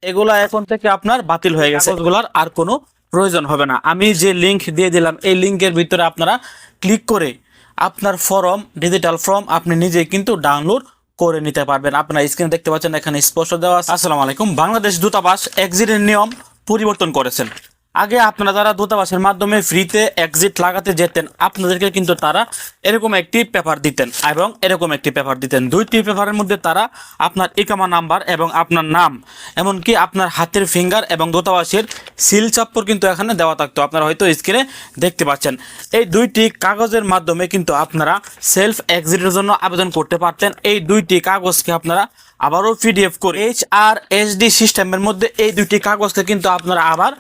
এগুলা এখন থেকে আপনার বাতিল হয়ে গেছে, এগুলার আর কোনো প্রয়োজন হবে না। আমি যে লিংক দিয়ে দিলাম এই লিংকের ভিতরে আপনারা ক্লিক করে আপনার ফর্ম, ডিজিটাল ফর্ম আপনি নিজেই কিন্তু ডাউনলোড করে নিতে পারবেন। আপনারা স্ক্রিনে দেখতে পাচ্ছেন এখানে স্পষ্ট দেওয়া আছে। আসসালামু আলাইকুম। বাংলাদেশ দূতাবাস এক্সিটের নিয়ম পরিবর্তন করেছেন। আগে আপনারা যারা দূতাবাসের মাধ্যমে ফ্রিতে এক্সিট লাগাতে যেতেন, আপনাদেরকে কিন্তু তারা এরকম একটি পেপার দিতেন এবং এরকম একটি পেপার দিতেন। দুইটি পেপারের মধ্যে তারা আপনার ইকামা নাম্বার এবং আপনার নাম, এমনকি আপনার হাতের ফিঙ্গার এবং দূতাবাসের সিল চাপ্পর কিন্তু এখানে দেওয়া থাকতো। আপনারা হয়তো স্ক্রিনে দেখতে পাচ্ছেন। এই দুইটি কাগজের মাধ্যমে কিন্তু আপনারা সেলফ এক্সিটের জন্য আবেদন করতে পারতেন। এই দুইটি কাগজকে আপনারা আবারও পিডিএফ করে এইচআরএসডি সিস্টেমের মধ্যে এই দুইটি কাগজকে কিন্তু আপনারা আবার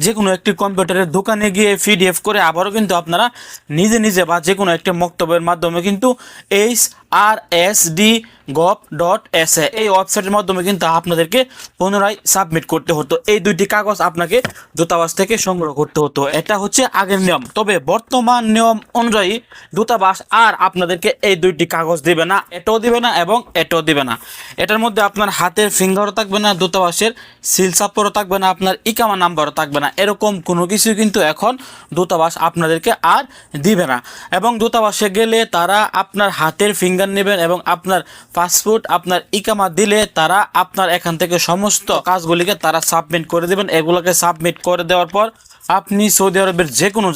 যে কোনো একটি কম্পিউটারের দোকানে গিয়ে পিডিএফ করে আবারও কিন্তু আপনারা নিজে নিজে বা যে কোনো একটি মক্তবের মাধ্যমে কিন্তু HRSD.gov.sa এই ওয়েবসাইটের মাধ্যমে কিন্তু আপনাদেরকে পুনরায় সাবমিট করতে হতো। এই দুইটি কাগজ আপনাকে দূতাবাস থেকে সংগ্রহ করতে হতো। এটা হচ্ছে আগের নিয়ম। তবে বর্তমান নিয়ম অনুযায়ী দূতাবাস আর আপনাদেরকে এই দুইটি কাগজ দিবে না, এটাও দিবে না এবং এটাও দিবে না। এটার মধ্যে আপনার হাতের ফিঙ্গারও থাকবে না, দূতাবাসের সিল চাপ্পরও থাকবে না, আপনার ইকামা নাম্বারও থাকবে না। এরকম কোনো কিছু কিন্তু এখন দূতাবাস আপনাদেরকে আর দিবে না। এবং দূতাবাসে গেলে তারা আপনার হাতের ফিঙ্গার নেবেন এবং আপনার পাসপোর্ট, আপনার ইকামা দিলে তারা আপনার এখান থেকে সমস্ত কাজগুলিকে তারা সাবমিট করে দেবেন। এগুলোকে সাবমিট করে দেওয়ার পর আপনি সৌদি আরবের যে কোনো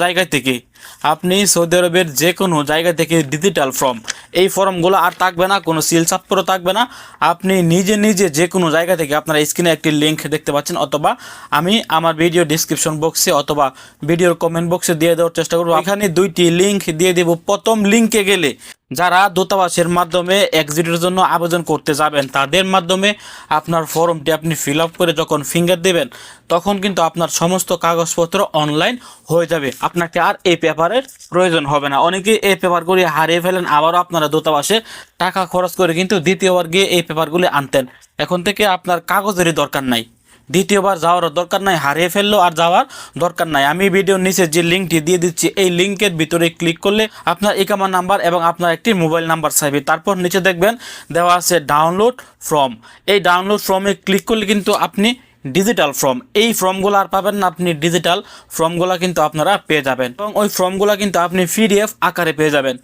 জায়গা থেকে ডিজিটাল ফর্ম, এই ফর্মগুলো আর থাকবে না, কোনো সিল চাপ্পরও থাকবে না। আপনি নিজে নিজে যে কোনো জায়গা থেকে, আপনারা স্ক্রিনে একটি লিঙ্ক দেখতে পাচ্ছেন, অথবা আমি আমার ভিডিও ডিসক্রিপশন বক্সে অথবা ভিডিওর কমেন্ট বক্সে দিয়ে দেওয়ার চেষ্টা করবো। এখানে দুইটি লিঙ্ক দিয়ে দেব। প্রথম লিঙ্কে গেলে যারা দূতাবাসের মাধ্যমে এক্সিটের জন্য আবেদন করতে যাবেন, তাদের মাধ্যমে আপনার ফর্মটি আপনি ফিল আপ করে যখন ফিঙ্গার দেবেন, তখন কিন্তু আপনার সমস্ত কাগজপত্র অনলাইন হয়ে যাবে। আপনাকে আর এই পেপারের প্রয়োজন হবে না। অনেকেই এই পেপারগুলি হারিয়ে ফেলেন, আবারও আপনারা দূতাবাসে টাকা খরচ করে কিন্তু দ্বিতীয়বার গিয়ে এই পেপারগুলি আনতেন। এখন থেকে আপনার কাগজেরই দরকার নাই, দ্বিতীয়বার যাওয়ারও দরকার নাই, হারিয়ে ফেললেও আর যাওয়ার দরকার নাই। আমি ভিডিওর নিচে যে লিঙ্কটি দিয়ে দিচ্ছি, এই লিঙ্কের ভিতরে ক্লিক করলে আপনার ইকামা নাম্বার এবং আপনার একটি মোবাইল নাম্বার চাইবে। তারপর নিচে দেখবেন দেওয়া আছে ডাউনলোড ফর্ম। এই ডাউনলোড ফর্মে ক্লিক করলে কিন্তু আপনি ডিজিটাল ফর্ম, এই ফর্মগুলো আর পাবেন না, আপনি ডিজিটাল ফর্মগুলো কিন্তু আপনারা পেয়ে যাবেন এবং ওই ফর্মগুলো কিন্তু আপনি পিডিএফ আকারে পেয়ে যাবেন।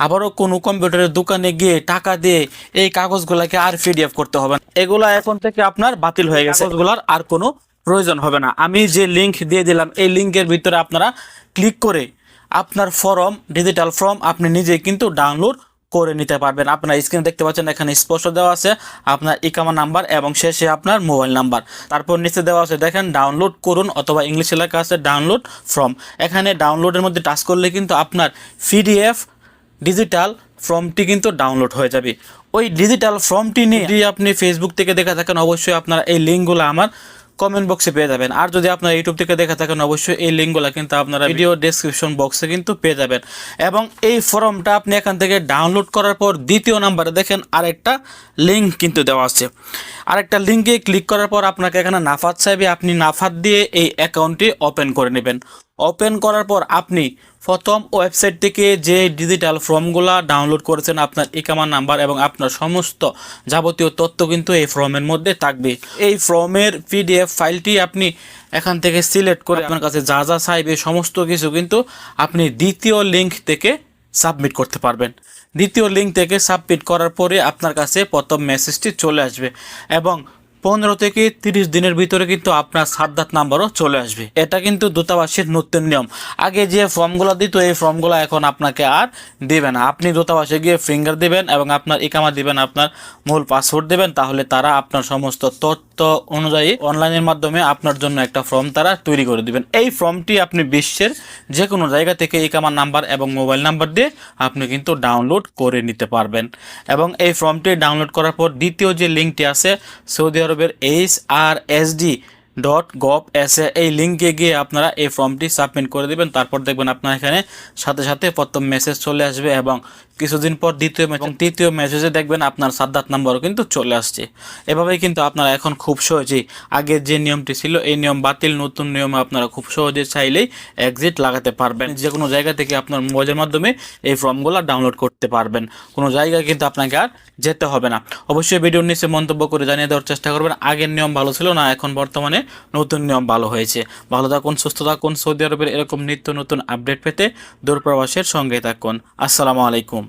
আবারও কোনো কম্পিউটারের দোকানে গিয়ে টাকা দিয়ে এই কাগজগুলোকে আর পিডিএফ করতে হবে না। এগুলা এখন থেকে আপনার বাতিল হয়ে গেছে, কাগজগুলোর আর কোনো প্রয়োজন হবে না। আমি যে লিঙ্ক দিয়ে দিলাম এই লিঙ্কের ভিতরে আপনারা ক্লিক করে আপনার ফর্ম, ডিজিটাল ফর্ম আপনি নিজেই কিন্তু ডাউনলোড করে নিতে পারবেন। আপনার স্ক্রিনে দেখতে পাচ্ছেন এখানে স্পষ্ট দেওয়া আছে আপনার ইকামা নাম্বার এবং শেষে আপনার মোবাইল নাম্বার। তারপর নিচে দেওয়া আছে দেখেন ডাউনলোড করুন, অথবা ইংলিশে লেখা আছে ডাউনলোড ফর্ম। এখানে ডাউনলোডের মধ্যে টাচ করলে কিন্তু আপনার পিডিএফ ডিজিটাল ফর্মটি কিন্তু ডাউনলোড হয়ে যাবে। ওই ডিজিটাল ফর্মটি নিয়ে যদি আপনি ফেসবুক থেকে দেখে থাকেন, অবশ্যই আপনারা এই লিঙ্কগুলো আমার কমেন্ট বক্সে পেয়ে যাবেন। আর যদি আপনারা ইউটিউব থেকে দেখে থাকেন, অবশ্যই এই লিঙ্কগুলো কিন্তু আপনারা ভিডিও ডেসক্রিপশন বক্সে কিন্তু পেয়ে যাবেন। এবং এই ফর্মটা আপনি এখান থেকে ডাউনলোড করার পর দ্বিতীয় নাম্বারে দেখেন আরেকটা লিঙ্ক কিন্তু দেওয়া আছে। আরেকটা লিঙ্কে ক্লিক করার পর আপনাকে এখানে নাফাত চাইবে, আপনি নাফাত দিয়ে এই অ্যাকাউন্টটি ওপেন করে নেবেন। ওপেন করার পর আপনি প্রথম ওয়েবসাইট থেকে যে ডিজিটাল ফর্মগুলো ডাউনলোড করেছেন, আপনার ইকামা নাম্বার এবং আপনার সমস্ত যাবতীয় তথ্য কিন্তু এই ফর্মের মধ্যে থাকবে। এই ফর্মের পিডিএফ ফাইলটি আপনি এখান থেকে সিলেক্ট করে আপনার কাছে যা যা চাইবে সমস্ত কিছু কিন্তু আপনি দ্বিতীয় লিঙ্ক থেকে সাবমিট করতে পারবেন। দ্বিতীয় লিঙ্ক থেকে সাবমিট করার পরে আপনার কাছে প্রথম মেসেজটি চলে আসবে এবং 15 থেকে 30 দিনের ভিতরে কিন্তু আপনার সাদ্দাত নাম্বারও চলে আসবে। এটা কিন্তু দূতাবাসের নতুন নিয়ম। আগে যে ফর্মগুলো দিত, এই ফর্মগুলো এখন আপনাকে আর দেবে না। আপনি দূতাবাসে গিয়ে ফিঙ্গার দেবেন এবং আপনার ইকামা দিবেন, আপনার মূল পাসওয়ার্ড দেবেন, তাহলে তারা আপনার সমস্ত তথ্য অনুযায়ী অনলাইনের মাধ্যমে আপনার জন্য একটা ফর্ম তারা তৈরি করে দিবেন। এই ফর্মটি আপনি বিশ্বের যে কোনো জায়গা থেকে ইকামা নাম্বার এবং মোবাইল নাম্বার দিয়ে আপনি কিন্তু ডাউনলোড করে নিতে পারবেন। এবং এই ফর্মটি ডাউনলোড করার পর দ্বিতীয় যে লিঙ্কটি আছে সৌদি আরবের HRSD.gov.sa এই লিঙ্কে গিয়ে আপনারা এই ফর্মটি সাবমিট করে দেবেন। তারপর দেখবেন আপনার এখানে সাথে সাথে প্রথম মেসেজ চলে আসবে এবং কিছুদিন পর দ্বিতীয় ম্যাচ এবং তৃতীয় মেসেজে দেখবেন আপনার সাদ্দাত নাম্বারও কিন্তু চলে আসছে। এভাবেই কিন্তু আপনারা এখন খুব সহজেই আগের যে নিয়মটি ছিল এই নিয়ম বাতিল, নতুন নিয়মে আপনারা খুব সহজে চাইলেই এক্সিট লাগাতে পারবেন। যে কোনো জায়গা থেকে আপনার মোবাইলের মাধ্যমে এই ফর্মগুলো ডাউনলোড করতে পারবেন, কোনো জায়গায় কিন্তু আপনাকে আর যেতে হবে না। অবশ্যই ভিডিওর নিচে মন্তব্য করে জানিয়ে দেওয়ার চেষ্টা করবেন আগের নিয়ম ভালো ছিল না এখন বর্তমানে নতুন নিয়ম ভালো হয়েছে। ভালো থাকুন, সুস্থ থাকুন। সৌদি আরবের এরকম নিত্য নতুন আপডেট পেতে দূরপ্রবাসের সঙ্গে থাকুন। আসসালামু আলাইকুম।